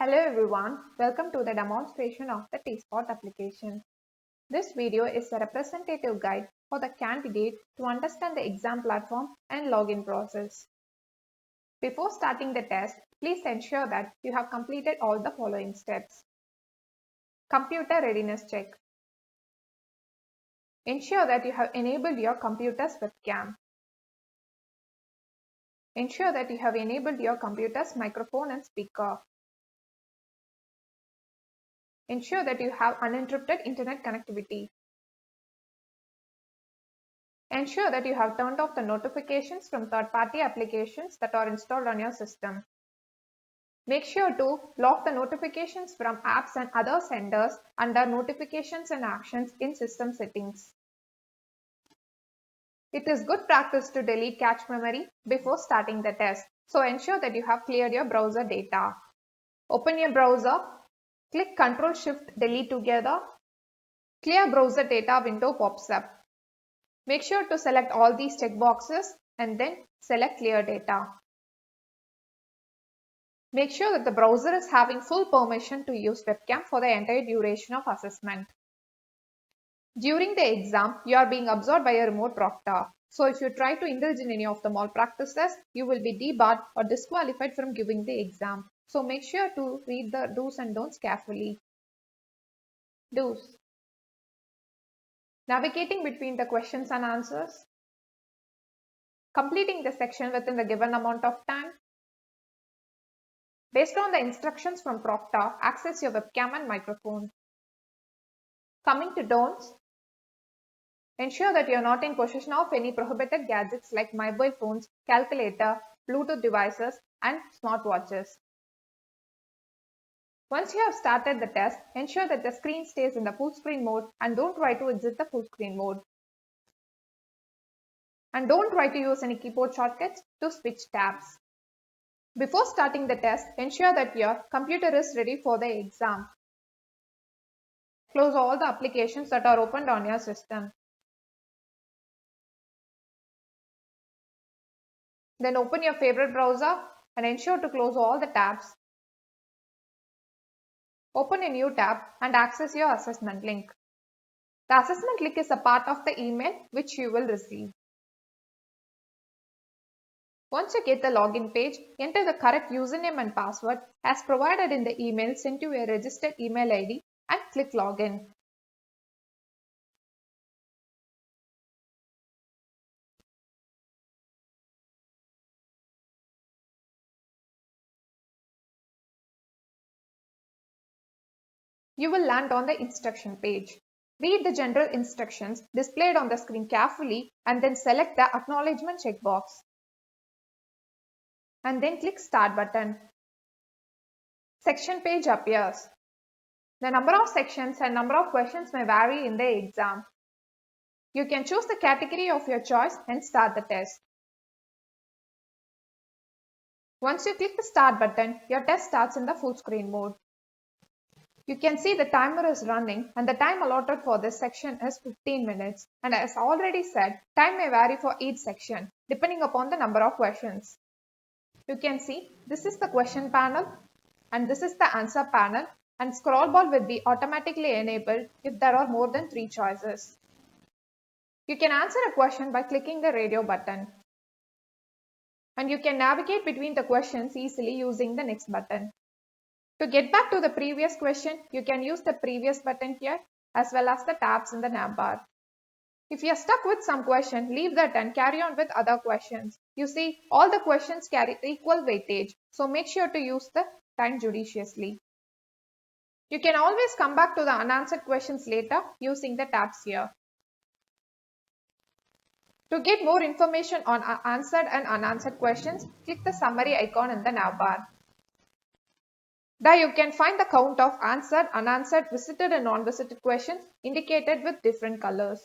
Hello everyone, welcome to the demonstration of the TSPOT application. This video is a representative guide for the candidate to understand the exam platform and login process. Before starting the test, please ensure that you have completed all the following steps. Computer readiness check. Ensure that you have enabled your computer's webcam. Ensure that you have enabled your computer's microphone and speaker. Ensure that you have uninterrupted internet connectivity. Ensure that you have turned off the notifications from third-party applications that are installed on your system. Make sure to lock the notifications from apps and other senders under Notifications and Actions in System Settings. It is good practice to delete cache memory before starting the test, so ensure that you have cleared your browser data. Open your browser, click Ctrl-Shift-Delete together. Clear browser data window pops up. Make sure to select all these checkboxes and then select Clear Data. Make sure that the browser is having full permission to use webcam for the entire duration of assessment. During the exam, you are being observed by a remote proctor. So if you try to indulge in any of the malpractices, you will be debarred or disqualified from giving the exam. So make sure to read the do's and don'ts carefully. Do's. Navigating between the questions and answers. Completing the section within the given amount of time. Based on the instructions from proctor, access your webcam and microphone. Coming to don'ts, ensure that you are not in possession of any prohibited gadgets like mobile phones, calculator, Bluetooth devices, and smartwatches. Once you have started the test, ensure that the screen stays in the full screen mode and don't try to exit the full screen mode. And don't try to use any keyboard shortcuts to switch tabs. Before starting the test, ensure that your computer is ready for the exam. Close all the applications that are opened on your system. Then open your favorite browser and ensure to close all the tabs. Open a new tab and access your assessment link. The assessment link is a part of the email which you will receive. Once you get the login page, enter the correct username and password as provided in the email sent to your registered email ID and click Login. You will land on the instruction page. Read the general instructions displayed on the screen carefully and then select the Acknowledgement checkbox. And then click Start button. Section page appears. The number of sections and number of questions may vary in the exam. You can choose the category of your choice and start the test. Once you click the Start button, your test starts in the full screen mode. You can see the timer is running and the time allotted for this section is 15 minutes. And as already said, time may vary for each section depending upon the number of questions. You can see this is the question panel and this is the answer panel, and scroll bar will be automatically enabled if there are more than 3 choices. You can answer a question by clicking the radio button. And you can navigate between the questions easily using the next button. To get back to the previous question, you can use the previous button here as well as the tabs in the navbar. If you are stuck with some question, leave that and carry on with other questions. You see, all the questions carry equal weightage, so make sure to use the time judiciously. You can always come back to the unanswered questions later using the tabs here. To get more information on answered and unanswered questions, click the summary icon in the navbar. There you can find the count of answered, unanswered, visited and non-visited questions indicated with different colors.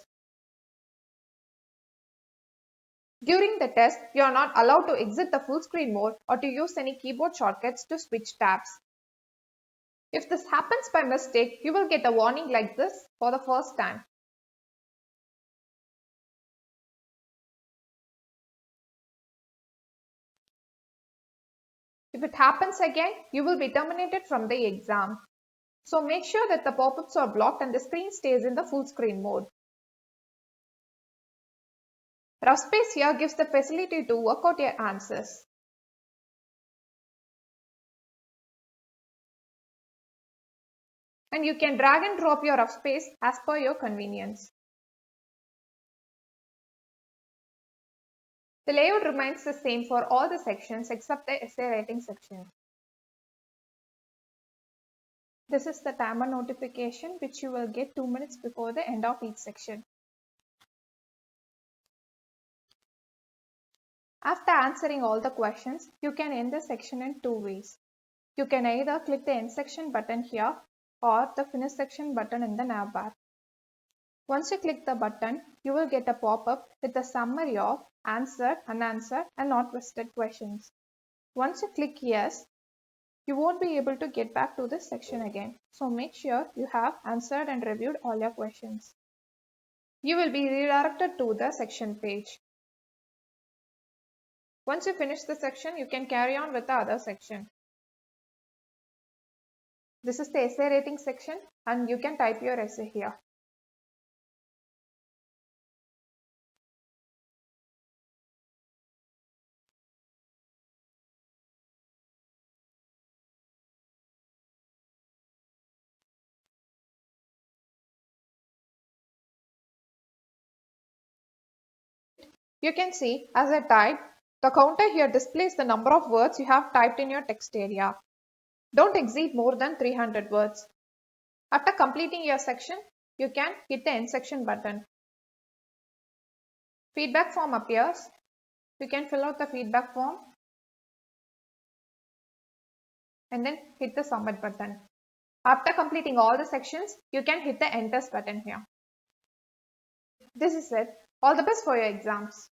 During the test, you are not allowed to exit the full screen mode or to use any keyboard shortcuts to switch tabs. If this happens by mistake, you will get a warning like this for the first time. If it happens again, you will be terminated from the exam. So make sure that the pop-ups are blocked and the screen stays in the full screen mode. Rough space here gives the facility to work out your answers. And you can drag and drop your rough space as per your convenience. The layout remains the same for all the sections except the essay writing section. This is the timer notification which you will get 2 minutes before the end of each section. After answering all the questions, you can end the section in two ways. You can either click the end section button here or the finish section button in the navbar. Once you click the button, you will get a pop-up with a summary of answered, unanswered and not listed questions. Once you click yes, you won't be able to get back to this section again. So make sure you have answered and reviewed all your questions. You will be redirected to the section page. Once you finish the section, you can carry on with the other section. This is the essay rating section and you can type your essay here. You can see as I type, the counter here displays the number of words you have typed in your text area. Don't exceed more than 300 words. After completing your section, you can hit the end section button. Feedback form appears. You can fill out the feedback form and then hit the submit button. After completing all the sections, you can hit the enter button here. This is it. All the best for your exams.